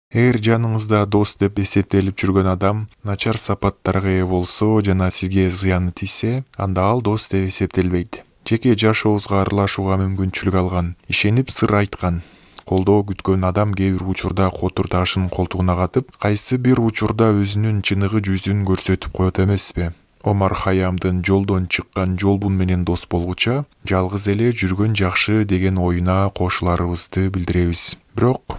Эгер жаныңызда дос деп эсептелип жүргөн адам начар сапаттарга ээ болсо жана сизге зыяны тийсе, анда ал дос деп эсептелбейт. Жеке жашообузга аралашууга мүмкүнчүлүк алган, ишенип сыр айткан, колдоо күткөн адам кээ бир учурда котур ташын колтугуна катып, кайсы бир учурда өзүнүн чыныгы жүзүн көрсөтүп коет эмеспи? Омар Хаямдын жолдон чыккан жолбун менен дос болгуча, жалгыз эле жүргөн жакшы деген оюна кошуларыбызды билдиребиз. Бирок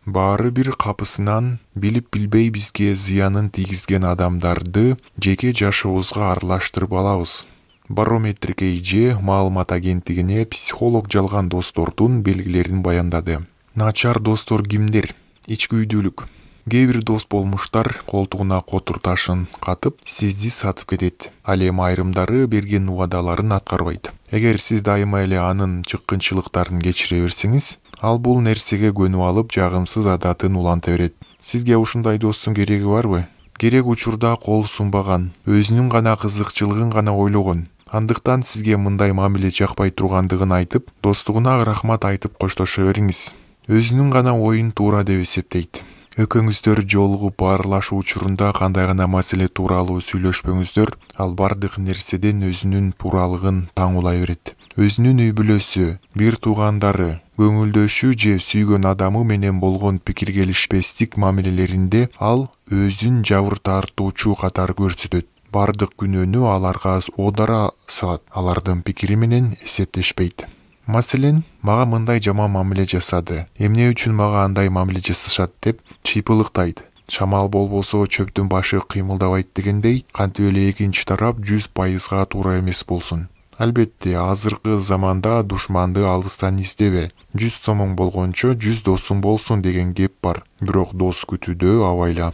баары бир капысынан билип билбей бизге зыянын тийгизген адамдарды жеке жашообузга аралаштырып алабыз. Барометр KG маалымат агенттигине психолог жалган достордун белгилерин баяндады. Начар достор кимдер? Ичкүйдүүлүк. Кээ бир дос болмуштар колтугуна котур ташын катып, сизди сатып кетет. Ал эми айрымдары берген убадаларын аткарбайт. Эгер сиз дайыма эле анын чыккынчылыктарын кечире берсеңиз, ал бул нерсеге көнүп алып, жагымсыз адатын уланта берет. Сизге ушундай достун кереги барбы? Керек учурда кол сунбаган, өзүнүн гана кызыкчылыгын гана ойлогон. Андыктан сизге мындай мамиле жакпай тургандыгын айтып, достугуна рахмат айтып коштошо бериңиз. Өзүнүн гана оюн туура деп эсептейт. Экөөңүздөр жолугуп аралашуу учурунда кандай гана маселе тууралуу сүйлөшпөңүздөр, ал бардык нерседен өзүнүн тууралыгын таңуулай берет. Өзүнүн үй бүлөсү, бир туугандары, көңүлдөшү же сүйгөн адамы менен болгон пикир келишпестик мамилелеринде ал өзүн жабыр тартуучу катары көрсөтөт. Бардык күнөөнү аларга оодара салат. Алардын пикири менен эсептешпейт. Маселен, мага мындай жаман мамиле жасады, эмне үчүн мага андай мамиле жасашат деп чыйпылыктайт. Шамал болбосо чөптүн башы кыймылдабайт дегендей, кантип эле экинчи тарап 100% туура эмес болсун. Албетте, азыркы заманда душманды алыстан издебе. 100 сомуң болгончо 100 досуң болсун деген кеп бар. Бирок дос күтүүдө абайла.